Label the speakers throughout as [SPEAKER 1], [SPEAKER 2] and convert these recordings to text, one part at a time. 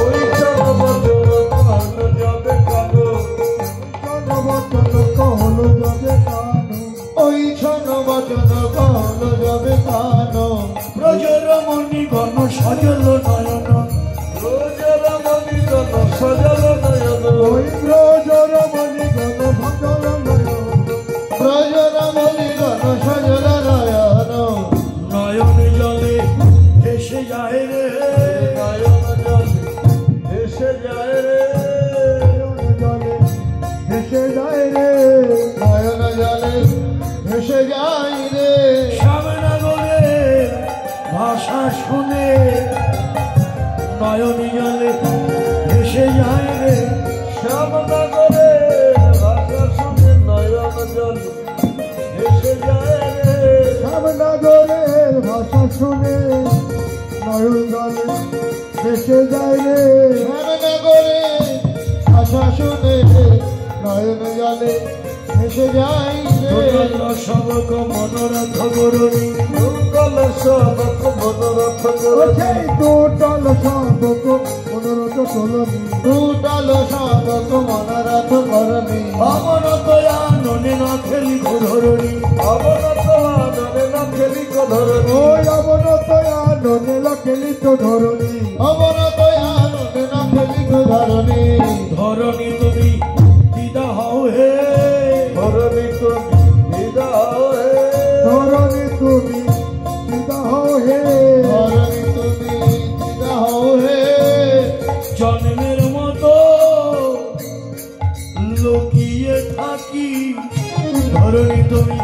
[SPEAKER 1] ওই জনবচন কহলো যাবে কানো,
[SPEAKER 2] জনবচন কহলো যাবে কানো,
[SPEAKER 1] ওই জনবচন কহলো যাবে কানো। ব্রজরমণি ঘন সজল নয়ন, ব্রজরমণি ঘন সজল নয়ন,
[SPEAKER 2] ওই ব্রজরমণি ঘন সজল নয়ন,
[SPEAKER 1] ব্রজরমণি ঘন সজল নয়ন। নয়ন জলে ভেসে যায় রে, নয়ন জলে ভেসে যায় রে,
[SPEAKER 2] নয়ন জলে ভেসে যায় রে,
[SPEAKER 1] নয়ন জলে ভেসে যায় রে। শ্যামনগরের ভাষা শুনে নয়ন জলে ভেসে যায় রে, শ্যামনগরের ভাষা শুনে নয়ন জলে ভেসে যায় রে।
[SPEAKER 2] শ্যামনগরের ভাষা শুনে নয়ন জলে ভেসে যায় রে,
[SPEAKER 1] শ্যামনগরের ভাষা শুনে নয়ন জলে ভেসে যায় রে। সবক মনোরথ গরুণী, সবক মনোরথ গরুণী,
[SPEAKER 2] দুটল সবক মনোরথ চলনি,
[SPEAKER 1] দুটল সবক মনোরথ গরুণী। অবনত আননে না খেলি ধরণী, অবনত আননে না খেলি ধরণী,
[SPEAKER 2] ওই অবনত আননে না খেলি তো ধরণী,
[SPEAKER 1] অবনত আননে না খেলি ধরণী। ধরণী তুমি দিদা হও হে, ধরণী তুমি দিদা হও হে,
[SPEAKER 2] ধরণী তুমি দিদা হও হে,
[SPEAKER 1] ধরণী তুমি দিদা হও হে। জন্মের মতো লুকিয়ে থাকি, ধরণী তুমি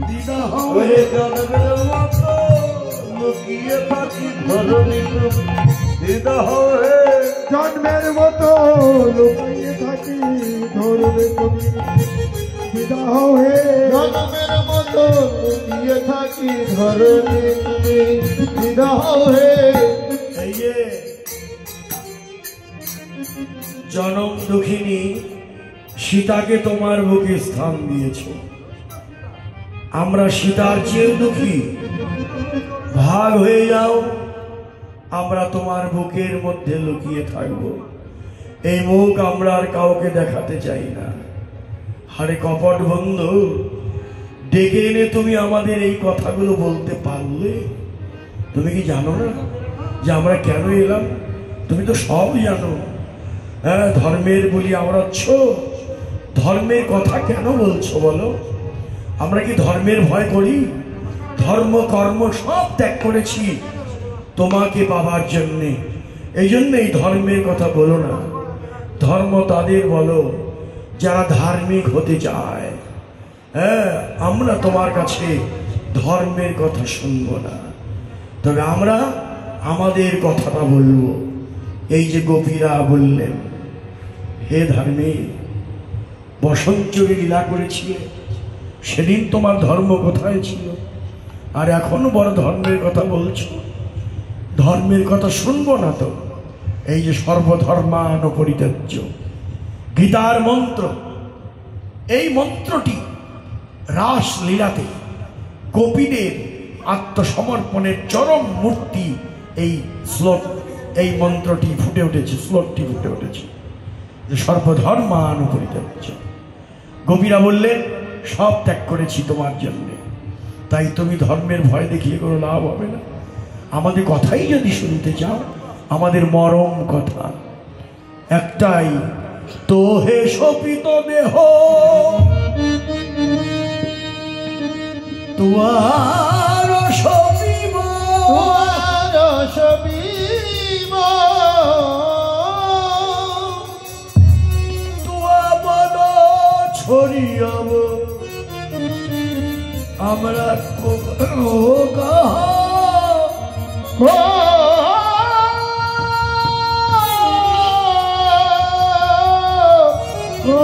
[SPEAKER 1] দিদা হও হে, জন্মের মতো লুকিয়ে থাকি, ধরণী তুমি দিদা হও হে।
[SPEAKER 2] জন্মের মতো লুকিয়ে থাকি, ধরবে তুমি দিদা হও হে,
[SPEAKER 1] জন্মের মতো লুকিয়ে থাকি, ধরণী তুমি দিদা হও হে। এই যে জনম দুঃখিনী সীতাকে তোমার বুকে স্থান দিয়েছ, আমরা সীতার চেয়ে দুঃখী, ভাগ হয়ে যাও, আমরা তোমার বুকের মধ্যে লুকিয়ে থাকব। এই মুখ আমরা আর কাউকে দেখাতে চাই না। আরে কপট বন্ধু, ডেকে এনে তুমি আমাদের এই কথাগুলো বলতে পারলে? তুমি কি জানো না যে আমরা কেন এলাম? তুমি তো সব জানো। হ্যাঁ, ধর্মের বলি আমরা ধর্মের কথা কেন বলছো বলো? আমরা কি ধর্মের ভয় করি? ধর্ম কর্ম সব ত্যাগ করেছি তোমাকে পাবার জন্যে। এই জন্যই ধর্মের কথা বলো না। ধর্ম তাদের বলো যারা ধার্মিক হতে চায়। হ্যাঁ, আমরা তোমার কাছে ধর্মের কথা শুনবো না, তবে আমরা আমাদের কথাটা বলবো। এই যে গোপীরা বললেন, হে ধার্মিক, বসন্তচুরি লীলা করেছিলে, সেদিন তোমার ধর্ম কোথায় ছিল? আর এখনো বড় ধর্মের কথা বলছো। ধর্মের কথা শুনবো না তো? এই যে সর্বধর্মান পরিত্যাজ্য গীতার মন্ত্র, এই মন্ত্রটি রাসলীলাতে গোপীদের আত্মসমর্পণের চরম মূর্তি। এই শ্লোক, এই মন্ত্রটি ফুটে উঠেছে, শ্লোকটি ফুটে উঠেছে যে সর্বধর্মান পরিত্যাজ্য। গোপীরা বললেন, সব ত্যাগ করেছি তোমার জন্য, তাই তুমি ধর্মের ভয় দেখিয়ে কোনো লাভ হবে না। আমাদের কথাই যদি শুনতে চাও, আমাদের মরম কথা একটাই, তো হে শোপিত দেহ তুয়ার শোপিব, তুয়া বদ ছড়িয়াব আমরা
[SPEAKER 2] ও